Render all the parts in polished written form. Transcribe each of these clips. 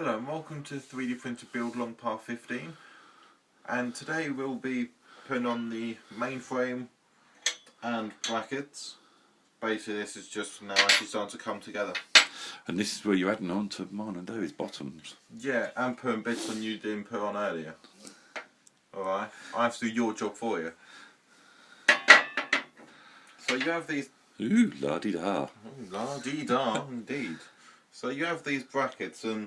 Hello and welcome to 3D Printer Build Long Part 15, and today we'll be putting on the main frame and brackets. Basically this is just now actually starting to come together. And this is where you're adding on to mine and Doe's bottoms. Yeah, and putting bits on you didn't put on earlier. Alright, I have to do your job for you. So you have these... Ooh, la-dee-da. La-dee-da, indeed. So you have these brackets, and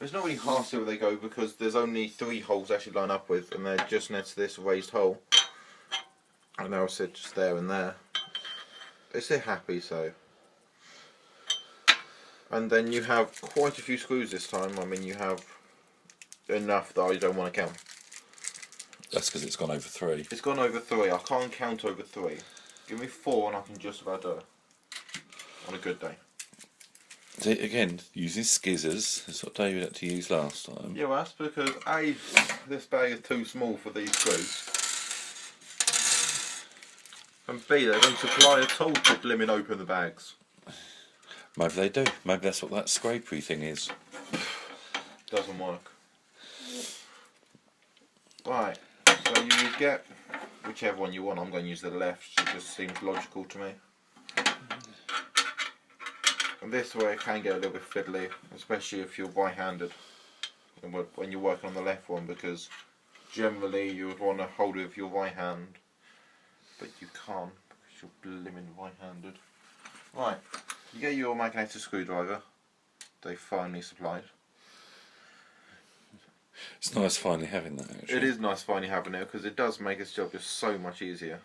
it's not really hard to see where they go because there's only 3 holes actually line up with, and they're just next to this raised hole. And they'll sit just there and there. They sit happy, so. And then you have quite a few screws this time. I mean, you have enough that I don't want to count. That's because it's gone over 3. It's gone over 3. I can't count over 3. Give me 4 and I can just about do it. On a good day. See, again, using skizzers. That's what David had to use last time. Yeah, well, that's because A, this bag is too small for these screws. And B, they don't supply a tool to blimmin' open the bags. Maybe they do. Maybe that's what that scrapery thing is. Doesn't work. Right, so you will get whichever one you want. I'm going to use the left, it just seems logical to me. And this way it can get a little bit fiddly, especially if you're right-handed when you're working on the left one, because generally you would want to hold it with your right hand, but you can't because you're blimmin' right-handed. Right, you get your magnetic screwdriver. They finally supplied. It's nice finally having that, actually. It is nice finally having it because it does make this job just so much easier.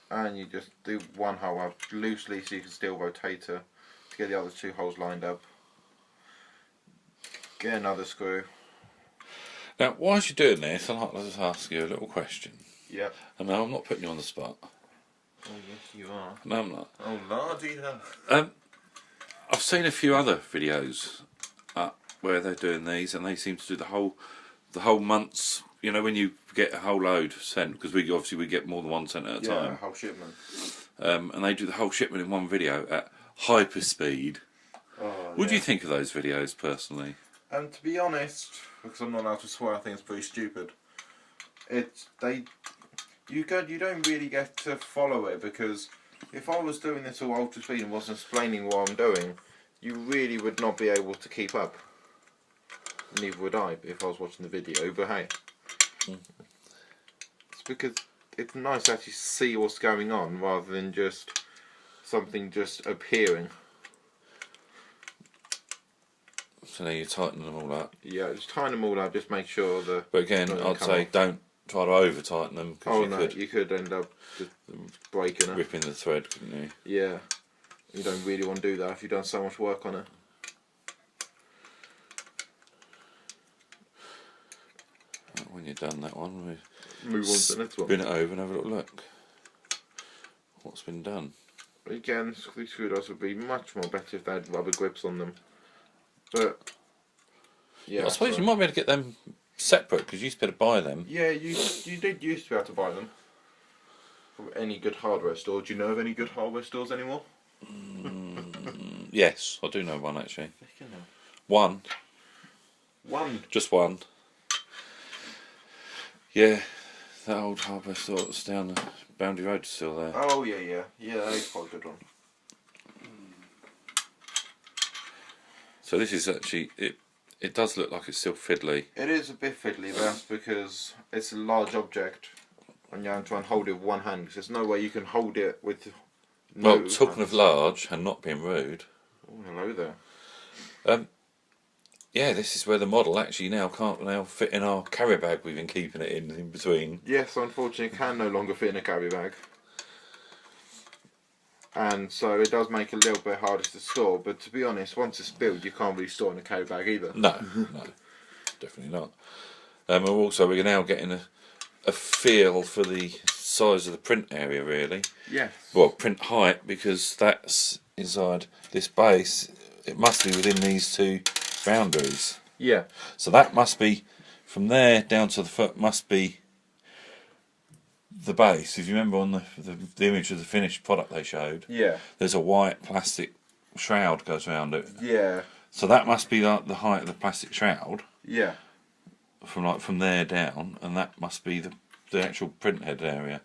And you just do one hole up loosely so you can still rotate her to get the other 2 holes lined up. Get another screw. Now, whilst you're doing this, I'd like to just ask you a little question. Yep. And no, I'm not putting you on the spot. Oh yes you are. No, I'm not. Oh la-dee-da. I've seen a few other videos where they're doing these, and they seem to do the whole month's. You know, when you get a whole load sent, because we get more than one sent at a time. Yeah, whole shipment. And they do the whole shipment in one video at hyper speed. Oh, What do you think of those videos, personally? And to be honest, because I'm not allowed to swear, I think it's pretty stupid. You don't really get to follow it, because if I was doing this all ultra speed and wasn't explaining what I'm doing, you really would not be able to keep up. Neither would I if I was watching the video, but hey. It's because it's nice to actually see what's going on rather than just something just appearing. So now you're tightening them all up. Yeah, just tighten them all up, just make sure the... But again, I'd say don't try to over tighten them, because you could end up just breaking it. Ripping the thread, couldn't you? Yeah, you don't really want to do that if you've done so much work on it. When you've done that one, we move on to the next one. Spin it over and have a little look. What's been done? Again, these screwdrivers would be much more better if they had rubber grips on them. But yeah, I suppose you might be able to get them separate, because you used to be able to buy them. Yeah, you did used to be able to buy them from any good hardware store. Do you know of any good hardware stores anymore? Yes, I do know one actually. One. Just one. Yeah, that old hardware store that's down the Boundary Road is still there. Oh yeah, that is quite a good one. So this is actually, it does look like it's still fiddly. It is a bit fiddly, but that's because it's a large object and you have to try and hold it with one hand, because there's no way you can hold it with no Well, talking of large and not being rude. Oh, hello there. Yeah, this is where the model actually now can't fit in our carry bag we've been keeping it in between. Yes, unfortunately it can no longer fit in a carry bag. And so it does make it a little bit harder to store, but to be honest, once it's built you can't really store in a carry bag either. No, definitely not. And we're now getting a feel for the size of the print area, really. Yes. Well, print height, because that's inside this base. It must be within these 2 boundaries. Yeah. So that must be, from there down to the foot, must be the base. If you remember on the image of the finished product they showed, Yeah. there's a white plastic shroud goes around it. Yeah. So that must be like the height of the plastic shroud. Yeah. From there down, and that must be the actual print head area.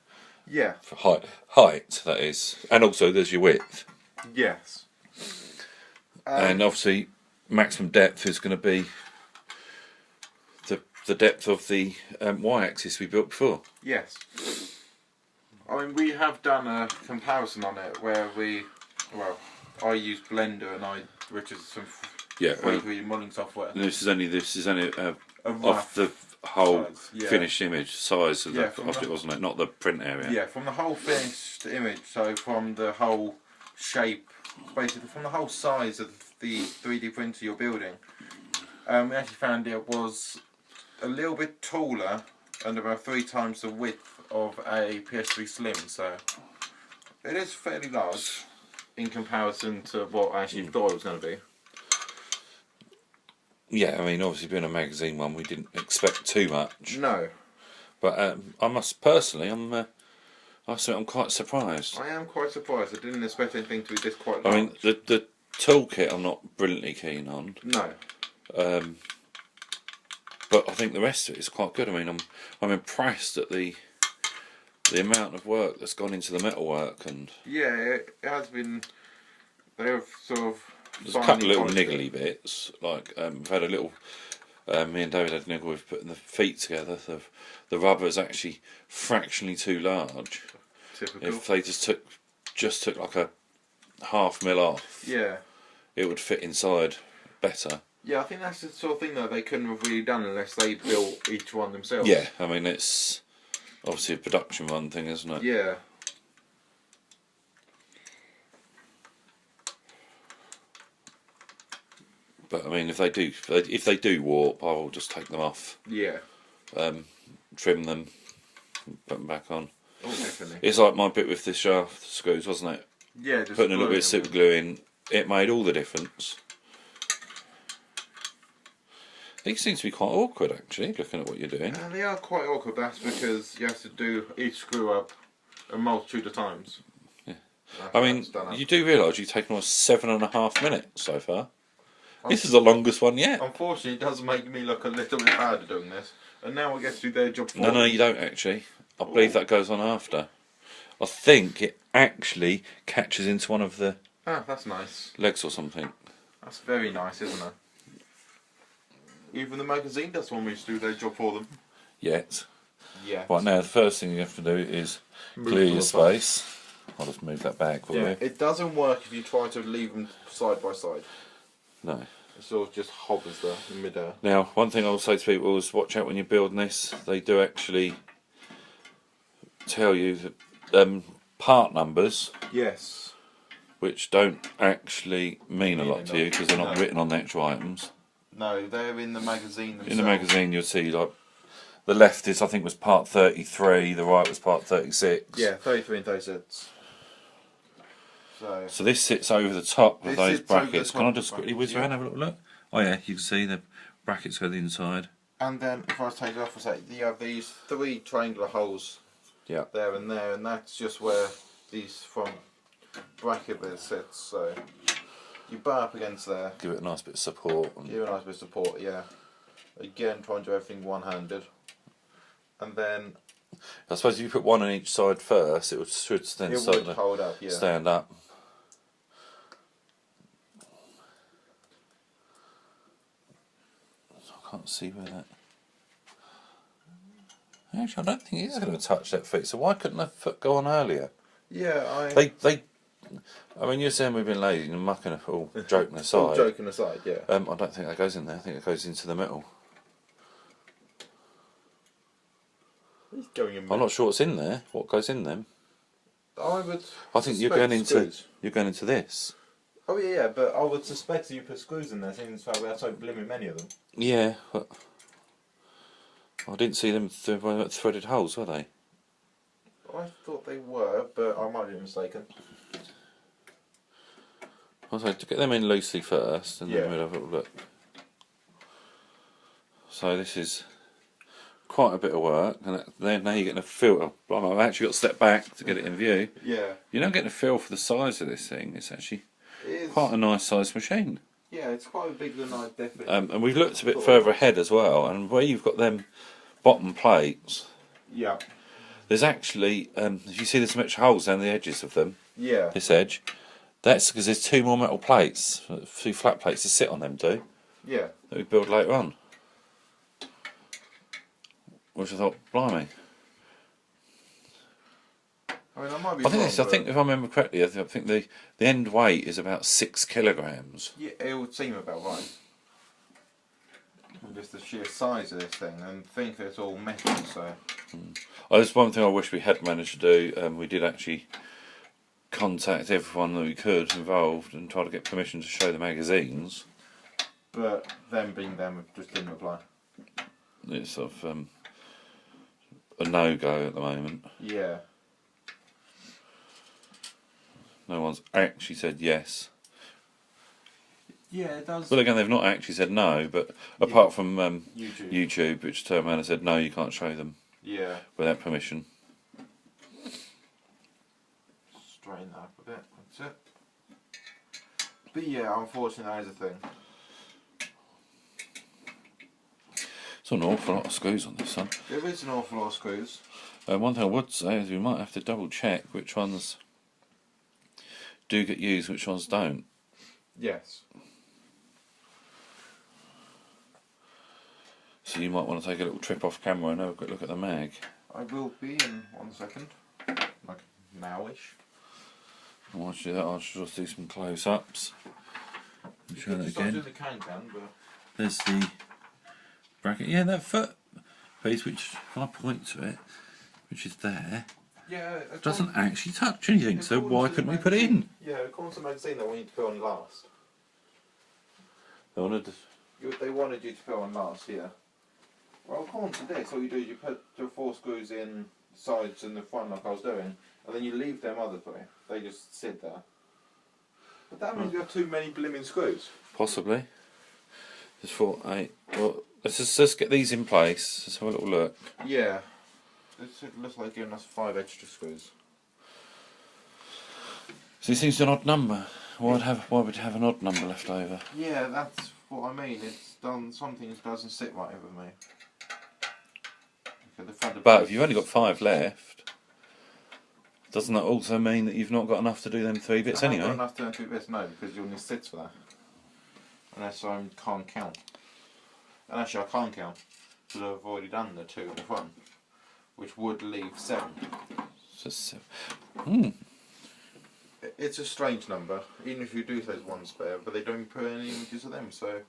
Yeah. For height, that is. And also there's your width. Yes. And obviously maximum depth is going to be the depth of the y-axis we built before. Yes. I mean, we have done a comparison on it where I used Blender and Richard some 3D modelling software. This is only A off the whole size, finished image size of from it, wasn't it? Not the print area. Yeah, from the whole finished image, so from the whole shape, basically from the whole size of the 3D printer you're building, we actually found it was a little bit taller and about 3 times the width of a PS3 Slim, so it is fairly large in comparison to what I actually thought it was going to be. Yeah, I mean, obviously being a magazine one, we didn't expect too much. No. But I must personally, I'm quite surprised. I am quite surprised. I didn't expect anything to be this quite I large. mean, the toolkit I'm not brilliantly keen on. No. But I think the rest of it is quite good. I mean, I'm impressed at the amount of work that's gone into the metalwork, and yeah, it has been. They have sort of. There's a couple of little niggly bits, like we've had a little. Me and David had a niggle with putting the feet together. The rubber is actually fractionally too large. Typical. If they just took like a ½ mil off, yeah, it would fit inside better. Yeah, I think that's the sort of thing that they couldn't have really done unless they built each one themselves. Yeah, I mean it's obviously a production run thing, isn't it? Yeah. But I mean, if they do warp, I will just take them off. Yeah. Trim them, put them back on. Oh, definitely. It's like my bit with the shaft screws, wasn't it? Yeah, just putting a little bit of super glue in, it made all the difference. These seem to be quite awkward, actually, looking at what you're doing. They are quite awkward. That's because you have to do each screw up a multitude of times. Yeah. I mean, you do realise you've taken on 7.5 minutes so far. This is the longest one yet. Unfortunately, it does make me look a little bit bad at doing this. And now I get to do their job for them. No, you don't actually. I believe that goes on after. I think it actually catches into one of the that's nice. legs or something. That's very nice, isn't it? Even the magazine does want me to do their job for them. Yet. Yeah. Right, now the first thing you have to do is clear your space. I'll just move that back for you. It doesn't work if you try to leave them side by side. No. It sort of just hovers there in midair. Now, one thing I will say to people is watch out when you're building this. They do actually tell you that part numbers. Yes. Which don't actually mean a lot to you because they're not written on the actual items. No, they're in the magazine themselves. In the magazine you'll see like the left is, I think, was part 33, the right was part 36. Yeah, 33 and 36. So this sits over the top of those brackets. Can I just quickly whiz around and have a little look? Oh yeah, you can see the brackets go to the inside. And then if I was to take it off for a sec, you have these 3 triangular holes there, and that's just where these front bracket bit sits. So you butt up against there. Give it a nice bit of support. Give it a nice bit of support, yeah. Again, try and do everything one-handed. And then... I suppose if you put one on each side first, it should then hold up, yeah. Stand up. I can't see where that... Actually, I don't think it's going to touch that feet, so why couldn't that foot go on earlier? Yeah, I mean, you're saying we've been lazy and mucking all joking aside. All joking aside, yeah. I don't think that goes in there. I think it goes into the middle. He's going in. I'm not sure what's in there. What goes in them? I think you're going into this. Oh yeah, but I would suspect that you put screws in there, since we have so blooming many of them. Yeah, but I didn't see them threaded holes, were they? I thought they were, but I might be mistaken. So to get them in loosely first, and then we'll have a little look. So this is quite a bit of work, and then now you're getting a feel. I've actually got to step back to get it in view. Yeah. You're not getting a feel for the size of this thing. It's actually quite a nice sized machine. Yeah, it's quite bigger than I definitely. And we've looked a bit further ahead as well, and where you've got them bottom plates, Yeah. there's actually, if you see there's some extra holes down the edges of them, Yeah. this edge, that's because there's 2 more metal plates, 2 flat plates to sit on them too, Yeah. that we build later on. Which I thought, blimey. I mean, I might be I think, wrong, I think if I remember correctly, I think the end weight is about 6 kilograms. Yeah, it would seem about right. And just the sheer size of this thing, and think that it's all metal, so. Oh, there's one thing I wish we had managed to do. We did actually contact everyone that we could involved and try to get permission to show the magazines. But them being them, it just didn't apply. It's sort of a no-go at the moment. Yeah. No one's actually said yes. Yeah, it does. Well, again, they've not actually said no, but apart from YouTube, which turned around and said no, you can't show them yeah, without permission. straighten that up a bit. That's it. But yeah, unfortunately, that is a thing. It's an awful lot of screws on this one. There is an awful lot of screws. One thing I would say is we might have to double check which ones do get used, which ones don't. Yes. So you might want to take a little trip off camera and have a quick look at the mag. I will be in 1 second. Like nowish. And while I do that, I'll just do some close-ups. Show that Start again. doing the can, but There's the bracket. Yeah, that foot piece, which when I point to it, which is there, yeah, doesn't actually touch anything. So why couldn't we put it in? Yeah, according to the magazine, they want you to put on last. They wanted to, They wanted you to put on last, yeah. Well, according to this, all you do is you put the 4 screws in sides and the front like I was doing, and then you leave them other 3. They just sit there. But that means you have too many blimmin' screws. possibly. There's 4, 8. Well, let's get these in place. Let's have a little look. Yeah. It looks like giving us 5 extra screws. So it seems an odd number. Why would you have an odd number left over? Yeah, that's what I mean. It's done something that doesn't sit right with me. Okay, the front of But if you've only got 5 left, doesn't that also mean that you've not got enough to do them 3 bits anyway? I haven't got enough to do 2 bits, no, because you'll need 6 for that. Unless I can't count. And actually I can't count, because I've already done the 2 at the front, which would leave 7. So, It's a strange number, even if you do say there's 1 spare, but they don't put any images of them, so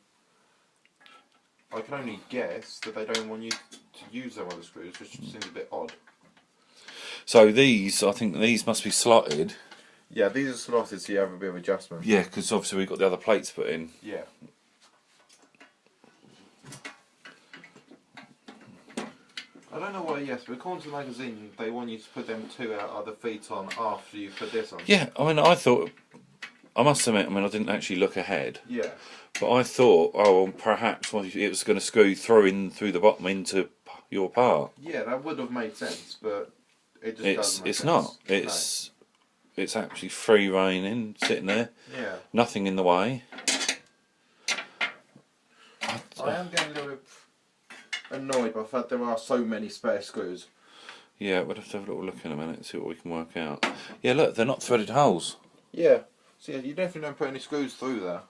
I can only guess that they don't want you to use them other screws, which seems a bit odd. so these, I think these must be slotted. Yeah, these are slotted so you have a bit of adjustment. Yeah, because obviously we've got the other plates put in. Yeah. I don't know why, yes, but according to the magazine, they want you to put them 2 other feet on after you put this on. Yeah, I mean, I thought, I must admit, I mean, I didn't actually look ahead, Yeah. but I thought, oh, well, perhaps it was going to screw through the bottom into your part. Yeah, that would have made sense, but it just doesn't make It's sense. not. It's actually free reigning, sitting there, Yeah. nothing in the way. I am getting a little bit annoyed by the fact there are so many spare screws. Yeah, we'll have to have a little look in a minute and see what we can work out. Yeah, look, they're not threaded holes. Yeah. So yeah, you definitely don't put any screws through there.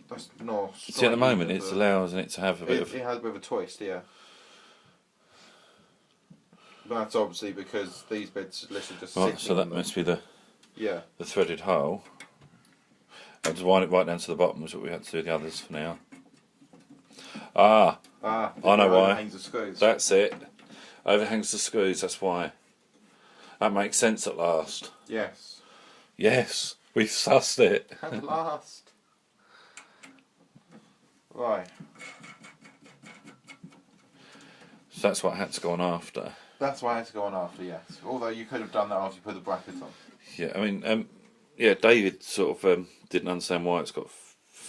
That's not. See, at the moment, it's allowing it to have a bit of. It has a bit of a twist, yeah. But that's obviously because these bits literally just Right, sit. so that must be the Yeah. threaded hole. I'll just wind it right down to the bottom, is what we had to do with the others for now. Ah, I know why. Hangs the screws. that's it. Overhangs the screws, that's why. That makes sense at last. Yes. Yes, we've sussed it. At last. Right. So that's what I had to go on after. That's why I had to go on after, yes. Although you could have done that after you put the brackets on. Yeah, I mean, yeah, David sort of didn't understand why it's got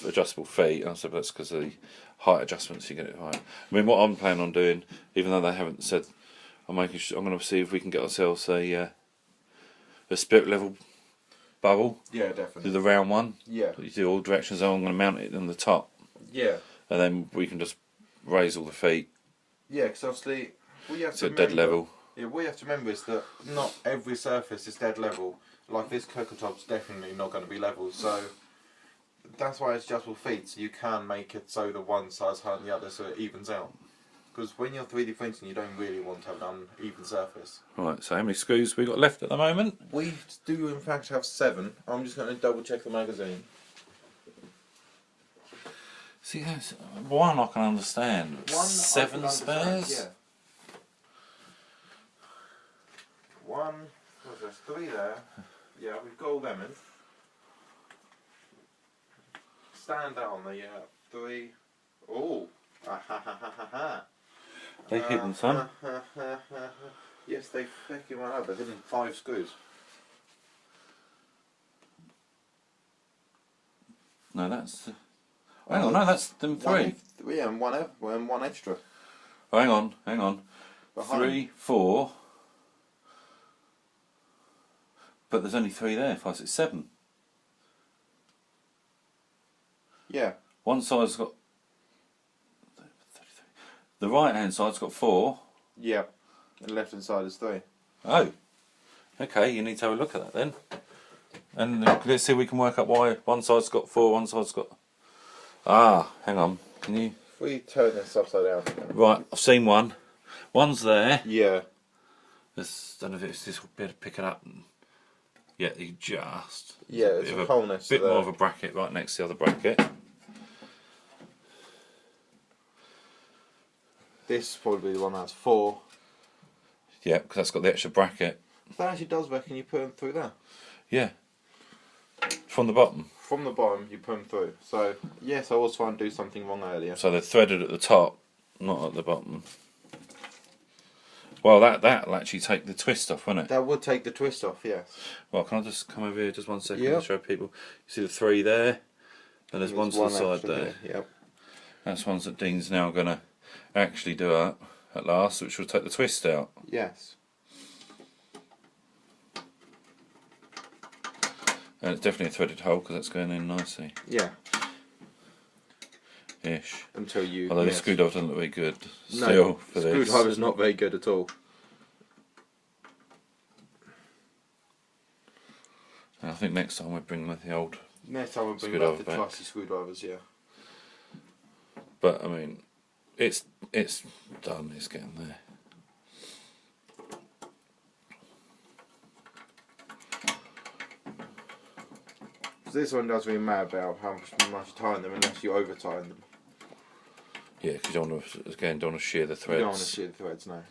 adjustable feet, and I said, well, that's because of the height adjustments you get it right. I mean, what I'm planning on doing, even though they haven't said, I'm going to see if we can get ourselves a spirit level bubble. Yeah, Do definitely. the round one. Yeah. You do all directions. I'm going to mount it on the top, Yeah. and then we can just raise all the feet Yeah, because obviously we have to to dead remember. level. Yeah, what you have to remember is that not every surface is dead level. Like this cocoa top's definitely not going to be level, so that's why it's adjustable feet. So you can make it so the one side's higher than the other, so it evens out. Because when you're 3D printing, you don't really want to have an uneven surface. Right. So how many screws we got left at the moment? We do in fact have 7. I'm just going to double check the magazine. See, that's one I can understand. One 7 spares. Yeah. One. There's 3 there. Yeah, we've got all them in. Stand out on the 3. Oh. Ha ha ha ha ha. They've hidden some. Yes, they fucking went up. They've hidden 5 screws. No, that's. Hang on, no, that's them 3. Yeah, and one extra. Oh, hang on. Behind. 3, 4. But there's only 3 there. 5, 6, 7. Yeah. One side's got. The right hand side's got 4. Yeah. And the left hand side is 3. Oh. Okay, you need to have a look at that then. And let's see if we can work out why one side's got 4, one side's got. Ah, hang on. Can you. If we turn this upside down. Right, I've seen one. One's there. Yeah. Don't know if this will be able to pick it up. Yeah, you just. Yeah, it's a hole next to bit more there. of a bracket right next to the other bracket. This is probably the one that's 4. Yeah, because that's got the extra bracket. That actually does work, and you put them through there. Yeah. From the bottom. From the bottom, you put them through. So, yes, I was trying to do something wrong earlier. So they're threaded at the top, not at the bottom. Well, that'll actually take the twist off, won't it? That would take the twist off, yes. Well, can I just come over here just 1 second Yep. to show people? You see the 3 there, and there's one to the side extra there. here. Yep. That's ones that Dean's now going to actually do up at last, which will take the twist out. Yes. And it's definitely a threaded hole because that's going in nicely. Yeah. Ish. Until you. Although yes. the screwdriver doesn't look very good still No, for this. screwdriver's not very good at all. And I think next time we bring the old. Next time we'll bring Screwdriver back the back. trusty screwdrivers, yeah. But I mean, it's done. It's getting there. This one doesn't really matter about how much you tighten them unless you over tighten them. Yeah, because you don't want to, again, don't want to shear the You threads. don't want to shear the threads, no.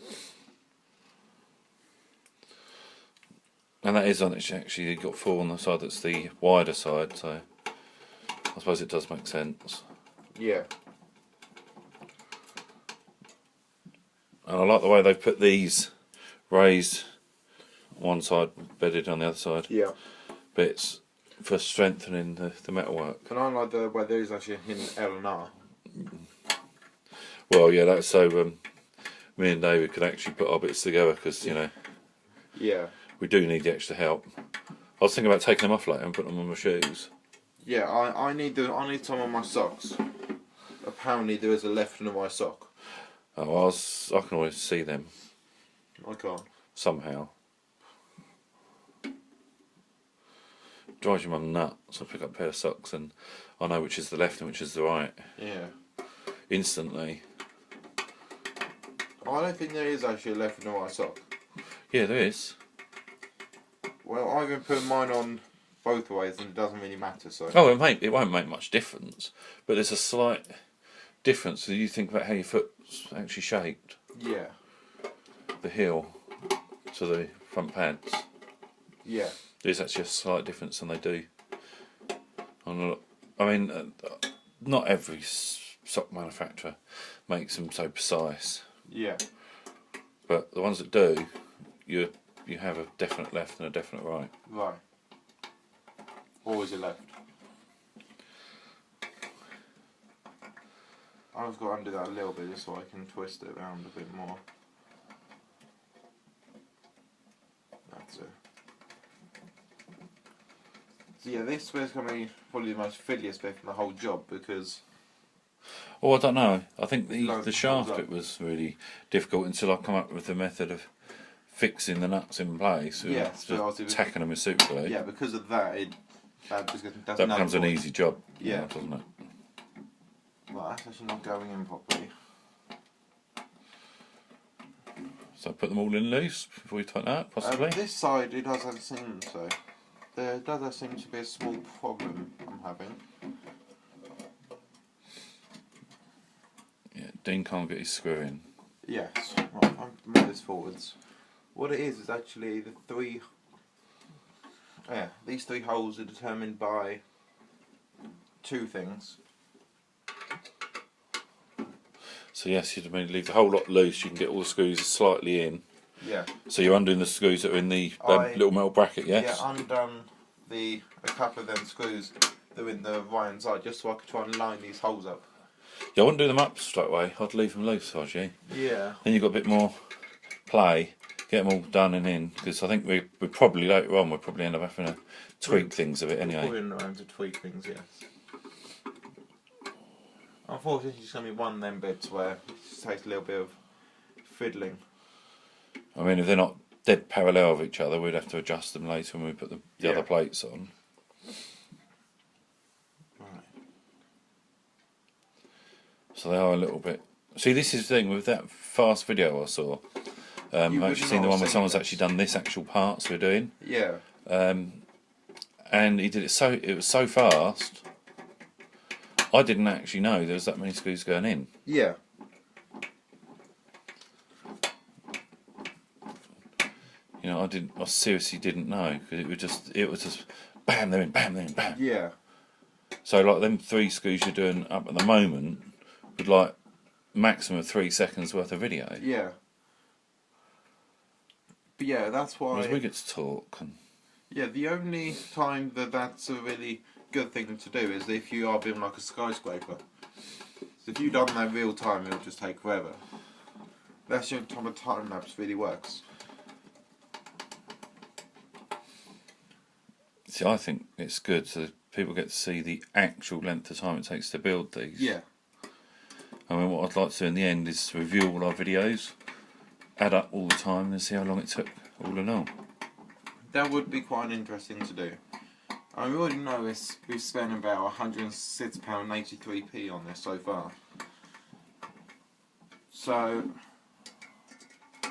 And that is on it. Actually, you've got 4 on the side that's the wider side, so I suppose it does make sense. Yeah. And I like the way they've put these raised one side, bedded on the other side. Yeah. Bits for strengthening the metalwork. And I like the way there is actually a hidden L and R. Well, yeah, that's so me and David could actually put our bits together because, you know, Yeah. we do need the extra help. I was thinking about taking them off later and putting them on my shoes. Yeah, I need some on my socks. Apparently there is a left and a right sock. Oh, I can always see them I can't. somehow. Drives your mum nuts. I pick up a pair of socks and I know which is the left and which is the right Yeah. instantly. I don't think there is actually a left and a right sock. Yeah, there is. Well, I've been putting mine on both ways and it doesn't really matter, so. Oh, it won't make much difference, but there's a slight difference. So you think about how your foot's actually shaped, Yeah. the heel to the front pads. Yeah. There's actually a slight difference, and they do. I mean, not every sock manufacturer makes them so precise, Yeah. but the ones that do, you have a definite left and a definite right. Right. Always a left. I've got to undo that a little bit just so I can twist it around a bit more. That's it. So yeah, this bit's going to be probably the most fiddliest bit in the whole job because... Oh, I don't know. I think the Loads shaft of- bit was really difficult until I come up with the method of fixing the nuts in place. Yeah, Just so obviously tacking them with super glue. yeah, because of that, that just does That becomes an easy job. Yeah. Doesn't it? Well, that's actually not going in properly. So put them all in loose before you tighten that, possibly. This side, it doesn't seem so. There does seem to be a small problem I'm having. Yeah, Dean can't get his screw in. Yes, right, I'll move this forwards. What it is actually the three... Yeah, these three holes are determined by two things. So yes, you'd leave the whole lot loose. You can get all the screws slightly in. Yeah. So you're undoing the screws that are in the little metal bracket, yes? Yeah, undone a couple of them screws that are in the right hand side just so I could try and line these holes up. Yeah, I wouldn't do them up straight away. I'd leave them loose, I'd you. Yeah. Then you've got a bit more play. Get them all done and in, because I think we probably later on we'll probably end up having to tweak things a bit anyway. We're probably around to tweak things, yes. Unfortunately, it's going to be one of them bits where it just takes a little bit of fiddling. I mean, if they're not dead parallel with each other, we'd have to adjust them later when we put the other plates on. Right. So they are a little bit... See, this is the thing, with that fast video I saw, I've actually seen the one where someone's actually done this actual parts we're doing. Yeah. And he did it it was so fast, I didn't actually know there was that many screws going in. Yeah. You know, I seriously didn't know, because it was just bam, they're in, bam, they're in, bam. Yeah. So like them 3 screws you're doing up at the moment would like maximum of 3 seconds worth of video. Yeah. But yeah, that's why... Whereas we get to talk. And yeah, the only time that's a really good thing to do is if you are building like a skyscraper. So if you've done that real time, it'll just take forever. That's the only time a time lapse really works. see, I think it's good so people get to see the actual length of time it takes to build these. Yeah. I mean, what I'd like to do in the end is review all our videos, add up all the time and see how long it took all in all. That would be quite interesting to do. I already know we've spent about £106.83p on this so far. So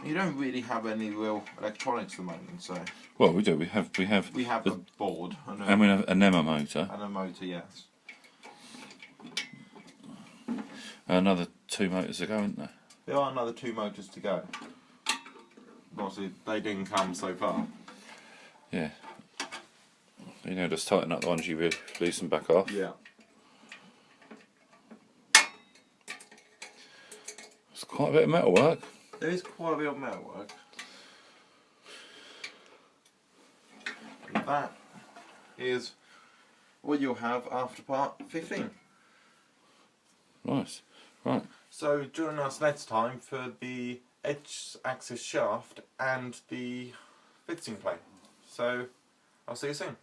you don't really have any real electronics at the moment, so Well, we do. We have a board and we have a NEMA motor. and a motor, yes. Another 2 motors to go, isn't there? There are another 2 motors to go. Obviously, they didn't come so far. Yeah. You know, just tighten up the ones you loosen back off. Yeah. It's quite a bit of metal work. There is quite a bit of metal work. And that is what you'll have after part 15. Nice. Right. So join us next time for the edge axis shaft and the fixing plate. So I'll see you soon.